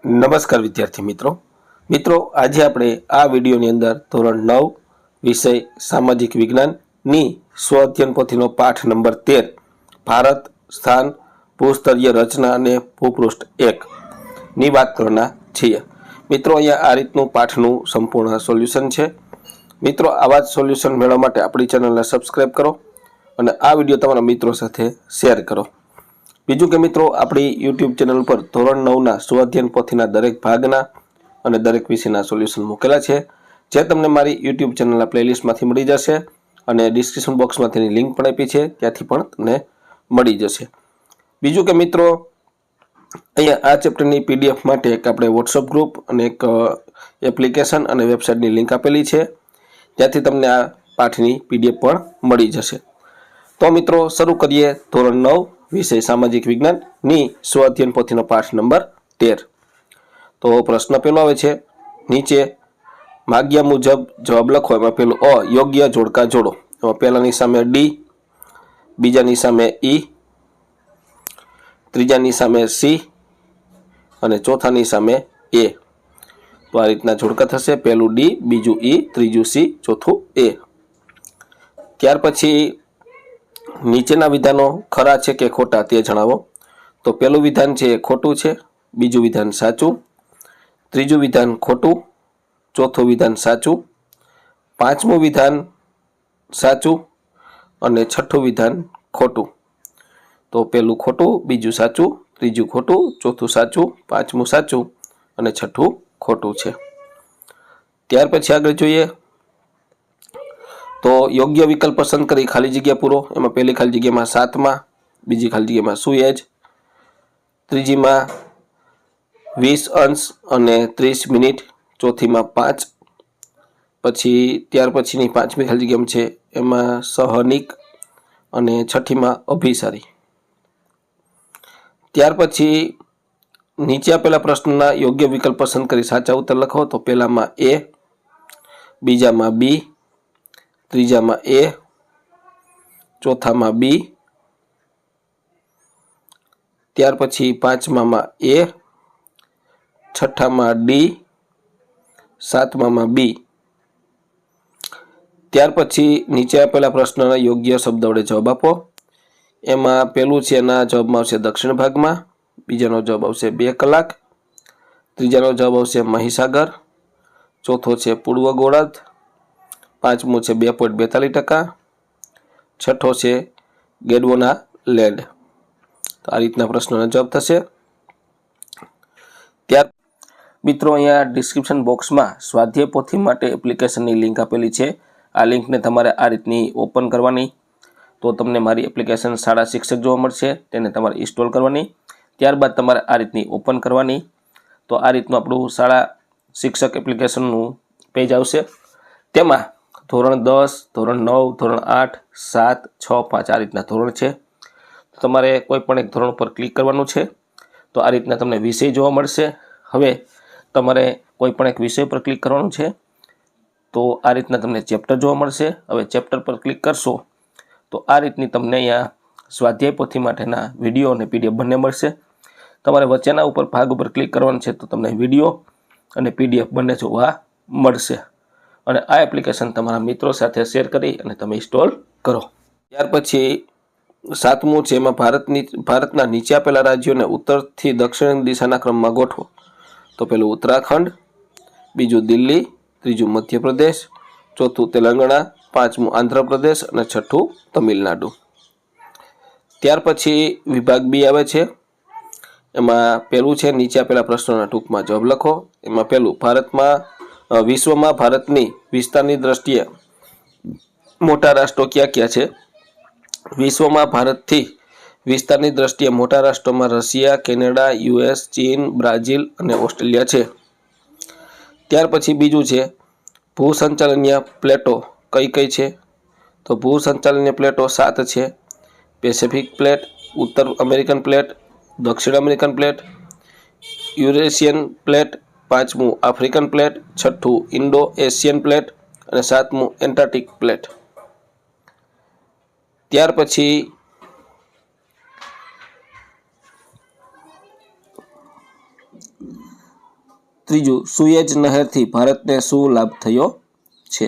નમસ્કાર વિદ્યાર્થી મિત્રો આજે આપણે આ વિડીયોની અંદર ધોરણ 9 વિષય સામાજિક વિજ્ઞાનની સ્વ અધ્યયન પોથીનો પાઠ નંબર 13 ભારત સ્થાન ભૂસ્તરીય રચના અને ભૂપૃષ્ઠ 1 ની વાત કરવાના છીએ। મિત્રો અહીંયા આ રીતનું પાઠનું સંપૂર્ણ સોલ્યુશન છે। મિત્રો આવા જ સોલ્યુશન મેળવવા માટે આપણી ચેનલને સબસ્ક્રાઇબ કરો અને આ વિડીયો તમારા મિત્રો સાથે શેર કરો। બીજું કે મિત્રો આપણી YouTube ચેનલ પર ધોરણ 9ના સ્વઅધ્યયન પોથીના દરેક ભાગના અને દરેક વિષયના સોલ્યુશન મૂકેલા છે, જે તમને મારી YouTube ચેનલના પ્લેલિસ્ટમાંથી મળી જશે અને ડિસ્ક્રિપ્શન બોક્સમાં તેની લિંક પણ આપી છે, ત્યાંથી પણ તમને મળી જશે। બીજું કે મિત્રો અહીંયા આ ચેપ્ટરની PDF માટે એક આપણે WhatsApp ગ્રુપ અને એક એપ્લિકેશન અને વેબસાઇટની લિંક આપેલી છે, ત્યાંથી તમને આ પાઠની PDF પણ મળી જશે। તો મિત્રો શરૂ કરીએ ધોરણ 9 વિષય સામાજિક વિજ્ઞાનની સ્વ અધ્યયન પોથીનો પાઠ નંબર 13। તો પ્રશ્ન પહેલો આવે છે, નીચે માગ્યા મુજબ જવાબ લખો। એમાં પેલું અ યોગ્ય જોડકા જોડો। એમાં પહેલાની સામે ડી, બીજાની સામે ઈ, ત્રીજાની સામે સી અને ચોથાની સામે એ। તો આ રીતના જોડકા થશે, પહેલું ડી, બીજું ઈ, ત્રીજું સી, ચોથું એ। ત્યાર પછી નીચેના વિધાનો ખરા છે કે ખોટા તે જણાવો। તો પહેલું વિધાન છે એ ખોટું છે, બીજું વિધાન સાચું, ત્રીજું વિધાન ખોટું, ચોથું વિધાન સાચું, પાંચમું વિધાન સાચું અને છઠ્ઠું વિધાન ખોટું। તો પહેલું ખોટું, બીજું સાચું, ત્રીજું ખોટું, ચોથું સાચું, પાંચમું સાચું અને છઠ્ઠું ખોટું છે। ત્યાર પછી આગળ જોઈએ તો યોગ્ય વિકલ્પ પસંદ કરી ખાલી જગ્યા પૂરો। એમાં પહેલી ખાલી જગ્યામાં 7માં, બીજી ખાલી જગ્યામાં સુએજ, ત્રીજીમાં 20 અંશ અને 30 મિનિટ, ચોથીમાં 5, પછી ત્યાર પછીની પાંચમી ખાલી જગ્યામાં છે એમાં સહનિક અને છઠ્ઠીમાં અભિસારી। ત્યાર પછી નીચે આપેલા પ્રશ્નના યોગ્ય વિકલ્પ પસંદ કરી સાચા ઉત્તર લખો। તો પહેલામાં એ, બીજામાં બી, ત્રીજામાં એ, ચોથામાં બી, ત્યાર પછી પાંચમામાં એ, છઠ્ઠામાં ડી, સાતમામાં બી। ત્યાર પછી નીચે આપેલા પ્રશ્નના યોગ્ય શબ્દ વડે જવાબ આપો। એમાં પહેલું છે એના જવાબમાં આવશે દક્ષિણ ભાગમાં, બીજાનો જવાબ આવશે 2 કલાક, ત્રીજાનો જવાબ આવશે મહીસાગર, ચોથો છે પૂર્વ ગોળાર્ધ, પાંચમું છે 2.42%, છઠ્ઠો છે ગેડવોના લેન્ડ। તો આ રીતના પ્રશ્નોના જવાબ થશે। ત્યાર મિત્રો અહીંયા ડિસ્ક્રિપ્શન બોક્સમાં સ્વાધ્યાય પોથી માટે એપ્લિકેશનની લિંક આપેલી છે। આ લિંકને તમારે આ રીતની ઓપન કરવાની, તો તમને મારી એપ્લિકેશન શાળા શિક્ષક જોવા મળશે, તેને તમારે ઇન્સ્ટોલ કરવાની। ત્યારબાદ તમારે આ રીતની ઓપન કરવાની, તો આ રીતનું આપણું શાળા શિક્ષક એપ્લિકેશનનું પેજ આવશે। તેમાં ધોરણ 10, ધોરણ 9, ધોરણ 8, 7, 6, 5 આ રીતના ધોરણ છે। તમારે કોઈ પણ એક ધોરણ પર ક્લિક કરવાનું છે, તો આ રીતના તમને વિષય જોવા મળશે। હવે તમારે કોઈ પણ એક વિષય પર ક્લિક કરવાનું છે, તો આ રીતના તમને ચેપ્ટર જોવા મળશે। હવે ચેપ્ટર પર ક્લિક કરશો તો આ રીતની તમને અહીંયા સ્વાધ્યાય પોથી માટેના વિડીયો અને PDF બંને મળશે। તમારે વચ્ચેના ઉપર ભાગ ઉપર ક્લિક કરવાનું છે, તો તમને વિડીયો અને PDF બંને જોવા મળશે। અને આ એપ્લિકેશન તમારા મિત્રો સાથે શેર કરી અને તમે ઇન્સ્ટોલ કરો। ત્યાર પછી 7મું છે એમાં ભારતના નીચે આપેલા રાજ્યોને ઉત્તરથી દક્ષિણ દિશાના ક્રમમાં ગોઠવો। તો પહેલું ઉત્તરાખંડ, બીજું દિલ્હી, ત્રીજું મધ્યપ્રદેશ, ચોથું તેલંગાણા, પાંચમું આંધ્રપ્રદેશ અને છઠ્ઠું તમિલનાડુ। ત્યાર પછી વિભાગ બી આવે છે। એમાં પહેલું છે નીચે આપેલા પ્રશ્નોના ટૂંકમાં જવાબ લખો। એમાં પહેલું વિશ્વમાં ભારતની વિસ્તારની દ્રષ્ટિએ મોટા રાષ્ટ્રો ક્યાં ક્યાં છે? વિશ્વમાં ભારતથી વિસ્તારની દ્રષ્ટિએ મોટા રાષ્ટ્રોમાં રશિયા, કેનેડા, US, ચીન, બ્રાઝિલ અને ઓસ્ટ્રેલિયા છે। ત્યાર પછી બીજું છે ભૂસંચાલનીય પ્લેટો કઈ કઈ છે? તો ભૂસંચાલનીય પ્લેટો 7 છે। પેસિફિક પ્લેટ, ઉત્તર અમેરિકન પ્લેટ, દક્ષિણ અમેરિકન પ્લેટ, યુરેશિયન પ્લેટ, પાંચમું આફ્રિકન પ્લેટ, છઠ્ઠું ઇન્ડો એશિયન પ્લેટ અને સાતમું એન્ટાર્કટિક પ્લેટ। ત્યાર પછી ત્રીજું, સુએજ નહેરથી ભારતને શું લાભ થયો છે?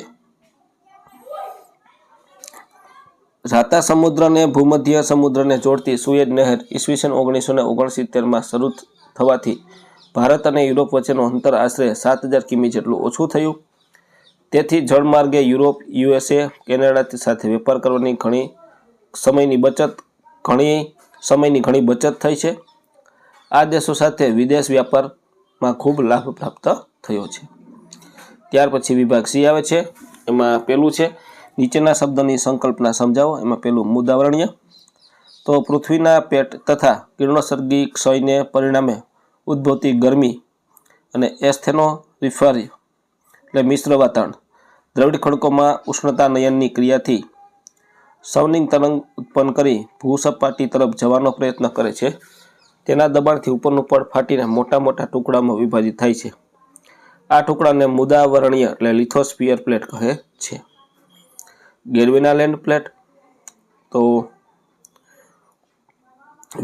રાતા સમુદ્રને ભૂમધ્ય સમુદ્રને જોડતી સુએજ નહેર ઈસવીસન 1969માં શરૂ થવાથી ભારત અને યુરોપ વચ્ચેનું અંતર આશરે 7000 કિમી જેટલું ઓછું થયું. તેથી જળમાર્ગે યુરોપ, USA, કેનેડા સાથે વેપાર કરવાની ઘણી સમયની બચત થઈ છે. આ દેશો સાથે વિદેશ વ્યાપારમાં ખૂબ લાભ પ્રાપ્ત થયો છે. ત્યાર પછી વિભાગ સી આવે છે. એમાં પેલું છે નીચેના શબ્દોની સંકલ્પના સમજાવો. એમાં પેલું મુદાવરણીય. તો પૃથ્વીના પેટ તથા કિરણોત્સર્ગી ક્ષયને પરિણામે ઉદ્ભવતી ગરમી અને એસ્થેનોરિફર એટલે મિશ્ર વાતાવરણ દ્રવિડ ખડકોમાં ઉષ્ણતાનયનની ક્રિયાથી સવનિંગ તરંગ ઉત્પન્ન કરી ભૂસપાટી તરફ જવાનો પ્રયત્ન કરે છે. તેના દબાણથી ઉપરનું પડ ફાટીને મોટા મોટા ટુકડામાં વિભાજિત થાય છે. આ ટુકડાને મુદાવરણીય એટલે લિથોસ્ફિયર પ્લેટ કહે છે. ગેલ્વેનાલેન્ડ પ્લેટ. તો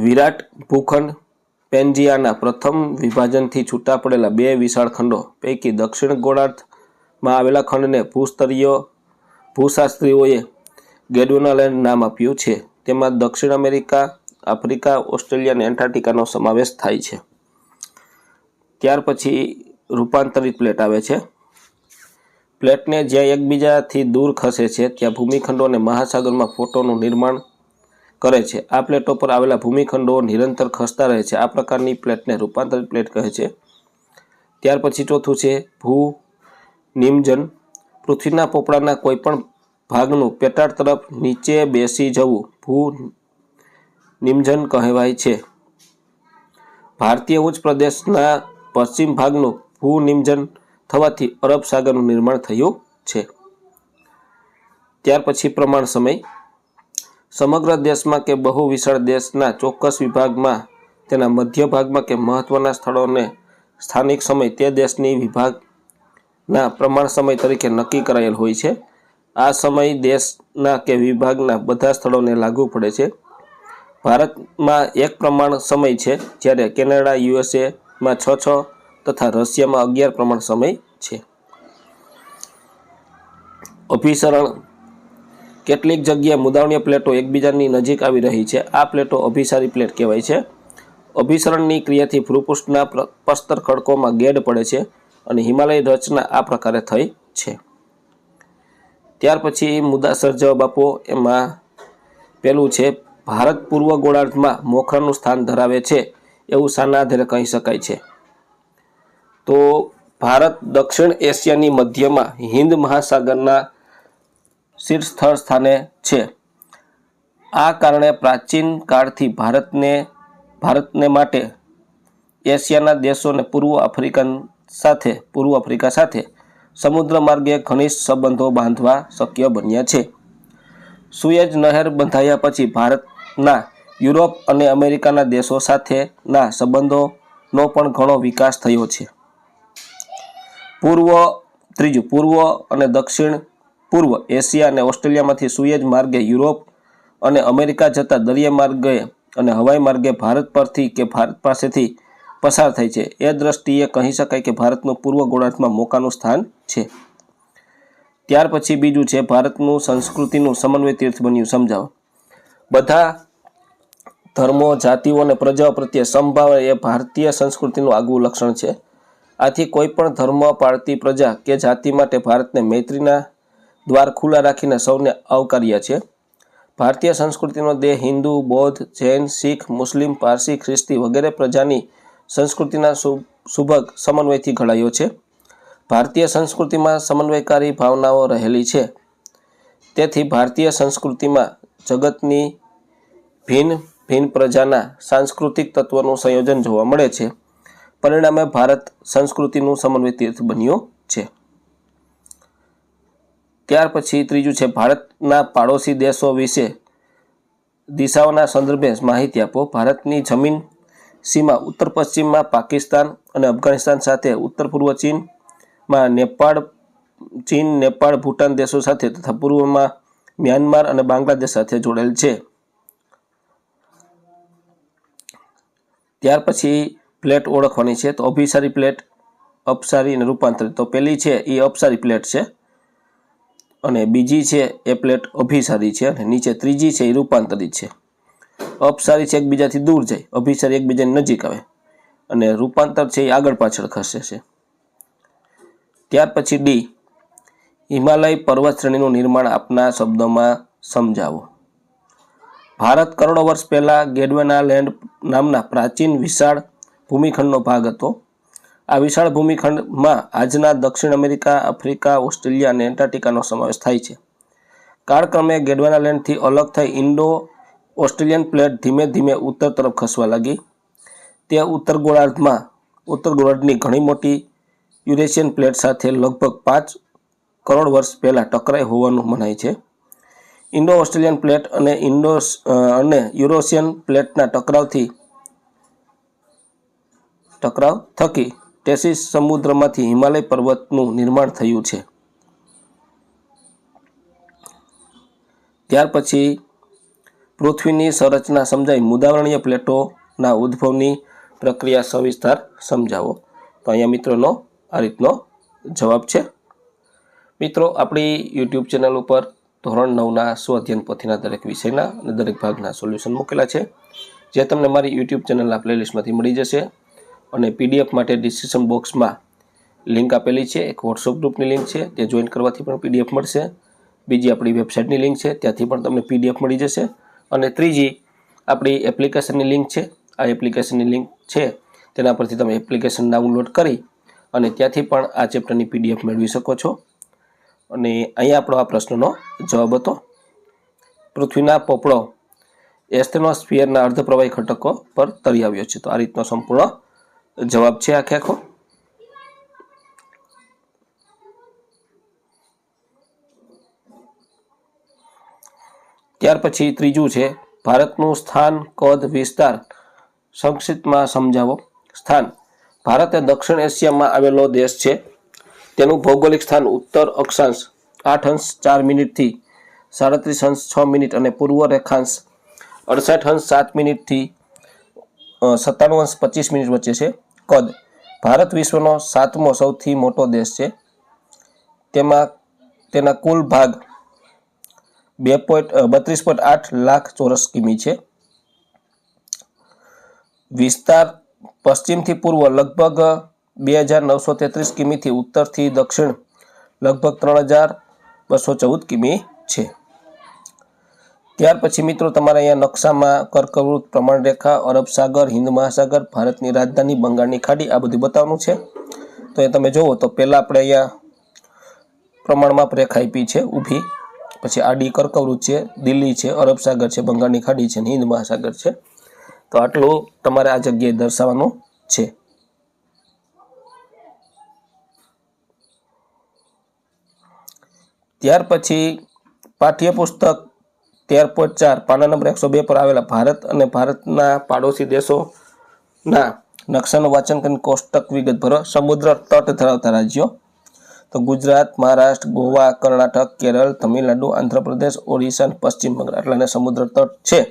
વિરાટ ભૂખંડ પેન્જિયાના પ્રથમ વિભાજનથી છૂટા પડેલા 2 વિશાળ ખંડો પૈકી દક્ષિણ ગોળાર્ધમાં આવેલા ખંડને ભૂશાસ્ત્રીઓએ ગેલ્વેનાલેન્ડ નામ આપ્યું છે. તેમાં દક્ષિણ અમેરિકા, આફ્રિકા, ઓસ્ટ્રેલિયા અને એન્ટાર્કટિકાનો સમાવેશ થાય છે. ત્યાર પછી રૂપાંતરિત પ્લેટ આવે છે. પ્લેટને જ્યાં એકબીજાથી દૂર ખસે છે ત્યાં ભૂમિખંડો અને મહાસાગરમાં ફોટોનું નિર્માણ કરે છે. આ પ્લેટો પર આવેલા ભૂમિખંડો નિરંતર ખસતા રહે છે. આ પ્રકારની પ્લેટને રૂપાંતરિત પ્લેટ કહે છે. ત્યાર પછી ચોથું છે ભૂનિમજન. પૃથ્વીના પોપડાના કોઈપણ ભાગનું પેટાળ તરફ નીચે બેસી જવું ભૂનિમજન કહેવાય છે. ભારતીય ઉચ્ચ પ્રદેશના પશ્ચિમ ભાગનું ભૂનિમજન થવાથી અરબ સાગરનું નિર્માણ થયું છે. ત્યાર પછી પ્રમાણ સમય. સમગ્ર દેશમાં કે બહુ વિશાળ દેશના ચોક્કસ વિભાગમાં તેના મધ્ય ભાગમાં કે મહત્વના સ્થળોને સ્થાનિક સમય તે દેશની વિભાગના પ્રમાણ સમય તરીકે નક્કી કરાયેલ હોય છે. આ સમય દેશના કે વિભાગના બધા સ્થળોને લાગુ પડે છે. ભારતમાં 1 પ્રમાણ સમય છે, જ્યારે કેનેડા, USAમાં 6 તથા રશિયામાં 11 પ્રમાણ સમય છે. અભિસરણ. કેટલીક જગ્યાએ મુદાવણીય પ્લેટો એકબીજાની નજીક આવી રહી છે. આ પ્લેટો અભિસારી પ્લેટ કહેવાય છે. અભિસરણની ક્રિયાથી ભૂપૃષ્ઠના પ્રસ્તર ખડકોમાં ગેડ પડે છે અને હિમાલય રચના આ પ્રકારે થઈ છે. ત્યાર પછી મુદ્દાસર જવાબ આપો. એમાં પેલું છે ભારત પૂર્વ ગોળાર્ધમાં મોખરાનું સ્થાન ધરાવે છે એવું શાના આધારે કહી શકાય છે? તો ભારત દક્ષિણ એશિયાની મધ્યમાં હિન્દ મહાસાગરના શીર્ષ સ્થાને છે. આ કારણે પ્રાચીન કાળથી ભારતને માટે એશિયાના દેશોને પૂર્વ આફ્રિકા સાથે સમુદ્ર માર્ગે ઘનિષ્ઠ સંબંધો બાંધવા શક્ય બન્યા છે. સુએજ નહેર બંધાયા પછી ભારતના યુરોપ અને અમેરિકાના દેશો સાથેના સંબંધોનો પણ ઘણો વિકાસ થયો છે. પૂર્વ અને દક્ષિણ પૂર્વ એશિયા અને ઓસ્ટ્રેલિયામાંથી સુએજ માર્ગે યુરોપ અને અમેરિકા જતા દરિયા માર્ગે અને હવાઈ માર્ગે ભારત પરથી કે ભારત પાસેથી પસાર થાય છે. એ દ્રષ્ટિએ કહી શકાય કે ભારતનું પૂર્વ ગોળાર્ધમાં મોકાનું સ્થાન છે. ત્યાર પછી બીજું છે ભારતનું સંસ્કૃતિનું સમન્વય તીર્થ બન્યું. સમજાવો. બધા ધર્મો, જાતિઓ અને પ્રજાઓ પ્રત્યે સમભાવ એ ભારતીય સંસ્કૃતિનું આગવું લક્ષણ છે. આથી કોઈ પણ ધર્મ પાળતી પ્રજા કે જાતિ માટે ભારતને મૈત્રીના દ્વાર ખુલ્લા રાખીને સૌને આવકાર્યા છે. ભારતીય સંસ્કૃતિનો દેહ હિન્દુ, બૌદ્ધ, જૈન, શીખ, મુસ્લિમ, પારસી, ખ્રિસ્તી વગેરે પ્રજાની સંસ્કૃતિના સુભગ સમન્વયથી ઘડાયો છે. ભારતીય સંસ્કૃતિમાં સમન્વયકારી ભાવનાઓ રહેલી છે. તેથી ભારતીય સંસ્કૃતિમાં જગતની ભિન્ન પ્રજાના સાંસ્કૃતિક તત્વોનું સંયોજન જોવા મળે છે. પરિણામે ભારત સંસ્કૃતિનું સમન્વય તીર્થ બન્યું છે. ત્યાર પછી ત્રીજું છે ભારતના પાડોશી દેશો વિશે દિશાઓના સંદર્ભે માહિતી આપો. ભારતની જમીન સીમા ઉત્તર પશ્ચિમમાં પાકિસ્તાન અને અફઘાનિસ્તાન સાથે, ઉત્તર પૂર્વ ચીનમાં ચીન, નેપાળ, ભૂટાન દેશો સાથે તથા પૂર્વમાં મ્યાનમાર અને બાંગ્લાદેશ સાથે જોડેલ છે. ત્યાર પછી પ્લેટ ઓળખવાની છે. તો અભિસારી પ્લેટ, અપસારી અને રૂપાંતરિત. તો પહેલી છે એ અપસારી પ્લેટ છે અને બીજી છે એ પ્લેટ અભિસારી છે અને નીચે ત્રીજી છે એ રૂપાંતરિત છે. અપસારી છે એકબીજાથી દૂર જાય, અભિસારી એકબીજાની નજીક આવે અને રૂપાંતર છે એ આગળ પાછળ ખસે છે. ત્યાર પછી ડી, હિમાલય પર્વત શ્રેણીનું નિર્માણ આપના શબ્દોમાં સમજાવો. ભારત કરોડો વર્ષ પહેલા ગોંડવાનાલેન્ડ નામના પ્રાચીન વિશાળ ભૂમિખંડનો ભાગ હતો. આ વિશાળ ભૂમિખંડમાં આજના દક્ષિણ અમેરિકા, આફ્રિકા, ઓસ્ટ્રેલિયા અને એન્ટાર્કટિકાનો સમાવેશ થાય છે. કાળક્રમે ગોંડવાનાલેન્ડથી અલગ થઈ ઇન્ડો ઓસ્ટ્રેલિયન પ્લેટ ધીમે ધીમે ઉત્તર તરફ ખસવા લાગી. તે ઉત્તર ગોળાર્ધની ઘણી મોટી યુરેશિયન પ્લેટ સાથે લગભગ 5 કરોડ વર્ષ પહેલાં ટકરાઈ હોવાનું મનાય છે. ઇન્ડો ઓસ્ટ્રેલિયન પ્લેટ અને યુરોશિયન પ્લેટના ટકરાવ થકી ટેસીસ સમુદ્રમાંથી હિમાલય પર્વતનું નિર્માણ થયું છે. ત્યાર પછી પૃથ્વીની સંરચના સમજાવી મુદાવરણીય પ્લેટોના ઉદ્ભવની પ્રક્રિયા સવિસ્તાર સમજાવો. તો અહીંયા મિત્રોનો આ રીતનો જવાબ છે. મિત્રો, આપણી યુટ્યુબ ચેનલ ઉપર ધોરણ 9ના સ્વઅધ્યયન પોથીના દરેક વિષયના અને દરેક ભાગના સોલ્યુશન મૂકેલા છે, જે તમને મારી યુટ્યુબ ચેનલના પ્લેલિસ્ટમાંથી મળી જશે. અને પીડીએફ માટે ડિસ્ક્રિપ્શન બોક્સમાં લિંક આપેલી છે. એક વોટ્સઅપ ગ્રુપની લિંક છે, તે જોઈન કરવાથી પણ પીડીએફ મળશે. બીજી આપણી વેબસાઇટની લિંક છે, ત્યાંથી પણ તમને પીડીએફ મળી જશે. અને ત્રીજી આપણી એપ્લિકેશનની લિંક છે. આ એપ્લિકેશનની લિંક છે, તેના પરથી તમે એપ્લિકેશન ડાઉનલોડ કરી અને ત્યાંથી પણ આ ચેપ્ટરની પીડીએફ મેળવી શકો છો. અને અહીંયા આપણો આ પ્રશ્નનો જવાબ હતો. પૃથ્વીના પોપડો એસ્ટેનોસ્ફિયરના અર્ધપ્રવાહી ઘટકો પર તરી આવ્યો છે. તો આ રીતનો સંપૂર્ણ જવાબ છે આખો. ત્યાર પછી ત્રીજું છે ભારતનું સ્થાન, કદ, વિસ્તાર સંક્ષિપ્તમાં સમજાવો. સ્થાન: ભારત એ દક્ષિણ એશિયામાં આવેલો દેશ છે. તેનું ભૌગોલિક સ્થાન ઉત્તર અક્ષાંશ 8°4' 37°6' અને પૂર્વ રેખાંશ 68°7' 97°25' વચ્ચે છે. કદ: ભારત વિશ્વનો 7મો સૌથી મોટો દેશ છે. તેના કુલ ભાગ 32.8 લાખ ચોરસ કિમી છે. વિસ્તાર: પશ્ચિમથી પૂર્વ લગભગ 2933 કિમીથી ઉત્તરથી દક્ષિણ લગભગ 3214 કિમી છે. ત્યાર પછી મિત્રો તમારે અહીંયા નકશામાં કર્કવૃત્ત, પ્રમાણરેખા, અરબ સાગર, હિન્દ મહાસાગર, ભારતની રાજધાની, બંગાળની ખાડી આ બધું બતાવવાનું છે. તો એ તમે જુઓ તો પહેલાં આપણે અહીંયા પ્રમાણમાપ રેખા આપી છે ઊભી, પછી આડી કર્કવૃત્ત છે, દિલ્હી છે, અરબ સાગર છે, બંગાળની ખાડી છે અને હિન્દ મહાસાગર છે. તો આટલું તમારે આ જગ્યાએ દર્શાવવાનું છે. ત્યાર પછી પાઠ્યપુસ્તક 13.4 પાના નંબર 102 પર આવેલા ભારત અને ભારતના પાડોશી દેશોના નકશાનું વાંચન કરીને કોષ્ટક વિગત ભરો. સમુદ્ર તટ ધરાવતા રાજ્યો: તો ગુજરાત, મહારાષ્ટ્ર, ગોવા, કર્ણાટક, કેરળ, તમિલનાડુ, આંધ્રપ્રદેશ, ઓડિશા અને પશ્ચિમ બંગાળ આટલાને સમુદ્ર તટ છે.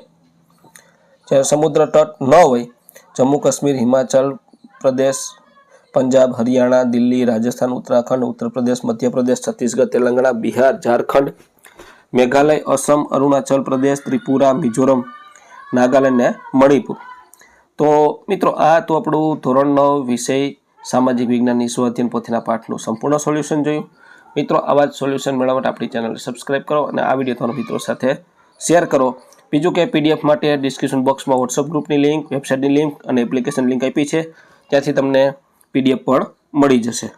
જ્યારે સમુદ્ર તટ ન હોય જમ્મુ કાશ્મીર, હિમાચલ પ્રદેશ, પંજાબ, હરિયાણા, દિલ્હી, રાજસ્થાન, ઉત્તરાખંડ, ઉત્તર પ્રદેશ, મધ્યપ્રદેશ, છત્તીસગઢ, તેલંગાણા, બિહાર, ઝારખંડ, મેઘાલય, અસમ, અરુણાચલ પ્રદેશ, ત્રિપુરા, મિઝોરમ, નાગાલેન્ડ અને મણિપુર. તો મિત્રો આ તો આપણું ધોરણ 9 વિષય સામાજિક વિજ્ઞાનની સ્વઅધ્યયન પોથીના પાઠનું સંપૂર્ણ સોલ્યુશન જોયું. મિત્રો આવા જ સોલ્યુશન મેળવવા માટે આપણી ચેનલને સબસ્ક્રાઈબ કરો અને આ વિડીયો તમારા મિત્રો સાથે શેર કરો. બીજું કે પીડીએફ માટે ડિસ્ક્રિપ્શન બોક્સમાં વોટ્સઅપ ગ્રુપની લિંક, વેબસાઇટની લિંક અને એપ્લિકેશન લિંક આપી છે, ત્યાંથી તમને પીડીએફ પણ મળી જશે.